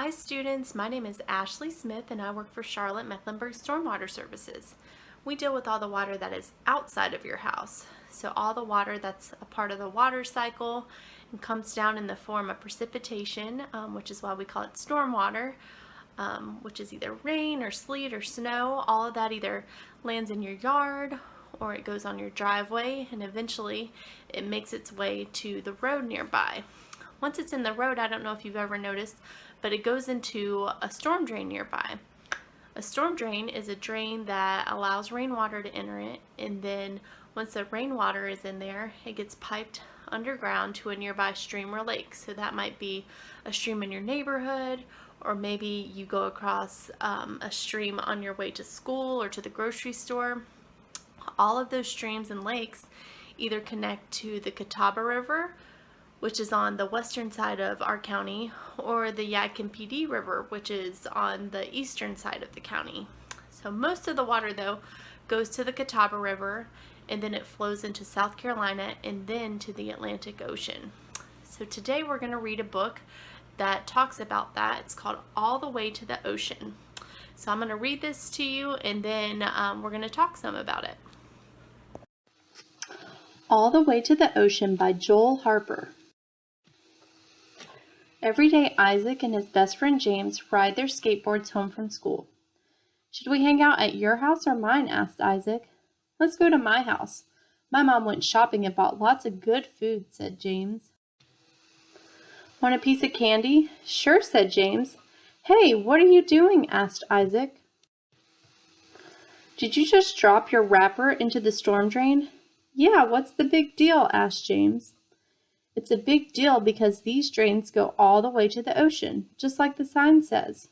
Hi students, my name is Ashley Smith and I work for Charlotte-Mecklenburg Stormwater Services. We deal with all the water that is outside of your house. So all the water that's a part of the water cycle and comes down in the form of precipitation, which is why we call it stormwater, which is either rain or sleet or snow. All of that either lands in your yard or it goes on your driveway, and eventually it makes its way to the road nearby. Once it's in the road, I don't know if you've ever noticed, but it goes into a storm drain nearby. A storm drain is a drain that allows rainwater to enter it, and then once the rainwater is in there, it gets piped underground to a nearby stream or lake. So that might be a stream in your neighborhood, or maybe you go across a stream on your way to school or to the grocery store. All of those streams and lakes either connect to the Catawba River, which is on the western side of our county, or the Yadkin PD River, which is on the eastern side of the county. So most of the water, though, goes to the Catawba River, and then it flows into South Carolina and then to the Atlantic Ocean. So today we're going to read a book that talks about that. It's called All the Way to the Ocean. So I'm going to read this to you, and then we're going to talk some about it. All the Way to the Ocean by Joel Harper. Every day, Isaac and his best friend James ride their skateboards home from school. "Should we hang out at your house or mine?" asked Isaac. "Let's go to my house. My mom went shopping and bought lots of good food," said James. "Want a piece of candy?" "Sure," said James. "Hey, what are you doing?" asked Isaac. "Did you just drop your wrapper into the storm drain?" "Yeah, what's the big deal?" asked James. "It's a big deal because these drains go all the way to the ocean, just like the sign says."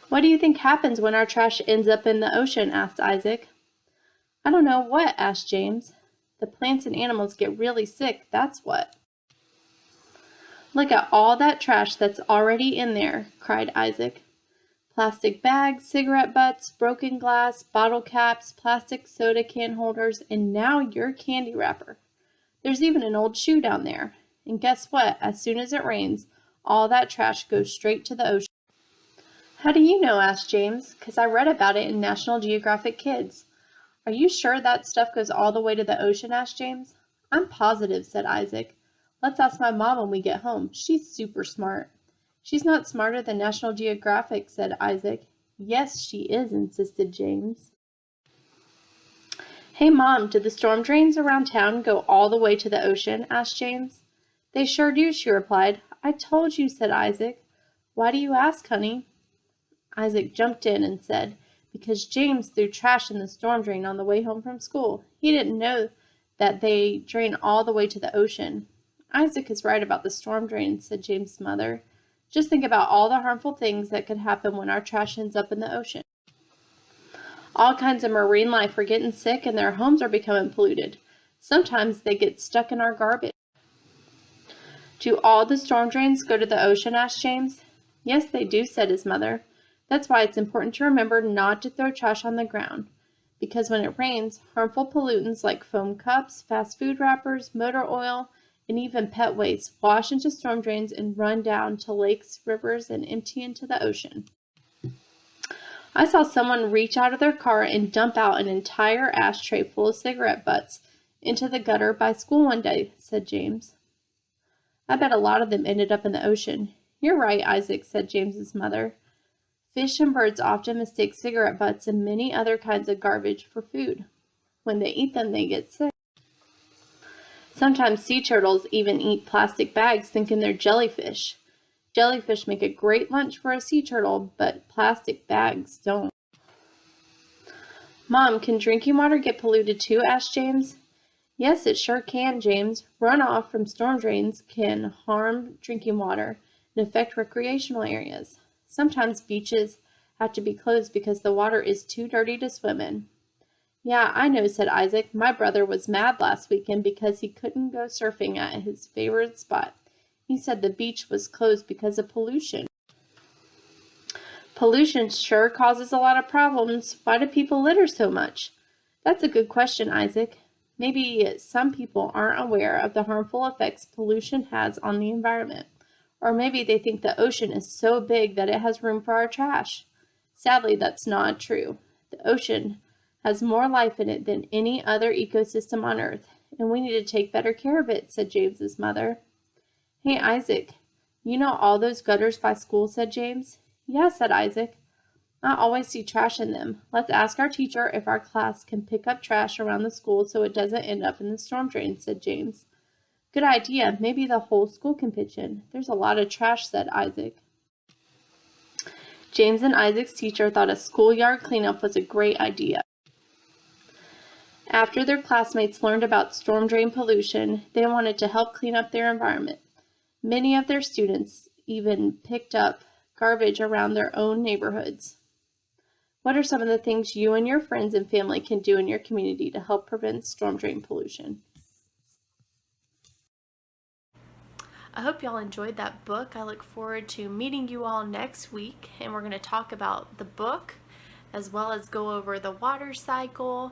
"What do you think happens when our trash ends up in the ocean?" asked Isaac. "I don't know what," asked James. "The plants and animals get really sick, that's what." "Look at all that trash that's already in there," cried Isaac. "Plastic bags, cigarette butts, broken glass, bottle caps, plastic soda can holders, and now your candy wrapper. There's even an old shoe down there. And guess what? As soon as it rains, all that trash goes straight to the ocean." "How do you know?" asked James. "'Cause I read about it in National Geographic Kids." "Are you sure that stuff goes all the way to the ocean?" asked James. "I'm positive," said Isaac. "Let's ask my mom when we get home. She's super smart." "She's not smarter than National Geographic," said Isaac. "Yes, she is," insisted James. "Hey, Mom, do the storm drains around town go all the way to the ocean?" asked James. "They sure do," she replied. "I told you," said Isaac. "Why do you ask, honey?" Isaac jumped in and said, "Because James threw trash in the storm drain on the way home from school. He didn't know that they drain all the way to the ocean." "Isaac is right about the storm drains," said James' mother. "Just think about all the harmful things that could happen when our trash ends up in the ocean. All kinds of marine life are getting sick and their homes are becoming polluted. Sometimes they get stuck in our garbage." "Do all the storm drains go to the ocean?" asked James. "Yes, they do," said his mother. "That's why it's important to remember not to throw trash on the ground. Because when it rains, harmful pollutants like foam cups, fast food wrappers, motor oil, and even pet waste wash into storm drains and run down to lakes, rivers, and empty into the ocean." "I saw someone reach out of their car and dump out an entire ashtray full of cigarette butts into the gutter by school one day," said James. "I bet a lot of them ended up in the ocean." "You're right, Isaac," said James's mother. "Fish and birds often mistake cigarette butts and many other kinds of garbage for food. When they eat them, they get sick. Sometimes sea turtles even eat plastic bags thinking they're jellyfish. Jellyfish make a great lunch for a sea turtle, but plastic bags don't." "Mom, can drinking water get polluted too?" asked James. "Yes, it sure can, James. Runoff from storm drains can harm drinking water and affect recreational areas. Sometimes beaches have to be closed because the water is too dirty to swim in." "Yeah, I know," said Isaac. "My brother was mad last weekend because he couldn't go surfing at his favorite spot. He said the beach was closed because of pollution." "Pollution sure causes a lot of problems. Why do people litter so much?" "That's a good question, Isaac. Maybe some people aren't aware of the harmful effects pollution has on the environment, Or maybe they think the ocean is so big that it has room for our trash. Sadly, that's not true. The ocean has more life in it than any other ecosystem on Earth, and we need to take better care of it, said James's mother. Hey, Isaac, you know all those gutters by school, said James. Yeah, said Isaac. I always see trash in them. Let's ask our teacher if our class can pick up trash around the school so it doesn't end up in the storm drain, said James. Good idea. Maybe the whole school can pitch in. There's a lot of trash, said Isaac. James and Isaac's teacher thought a schoolyard cleanup was a great idea. After their classmates learned about storm drain pollution, they wanted to help clean up their environment. Many of their students even picked up garbage around their own neighborhoods. What are some of the things you and your friends and family can do in your community to help prevent storm drain pollution? I hope y'all enjoyed that book. I look forward to meeting you all next week, and we're going to talk about the book as well as go over the water cycle,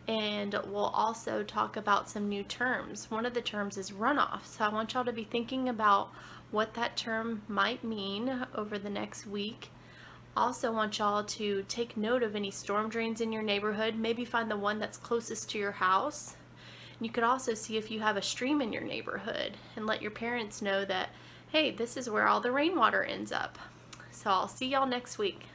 and we'll also talk about some new terms. One of the terms is runoff, so I want y'all to be thinking about what that term might mean over the next week. Also want y'all to take note of any storm drains in your neighborhood, maybe find the one that's closest to your house. You could also see if you have a stream in your neighborhood and let your parents know that, hey, this is where all the rainwater ends up. So I'll see y'all next week.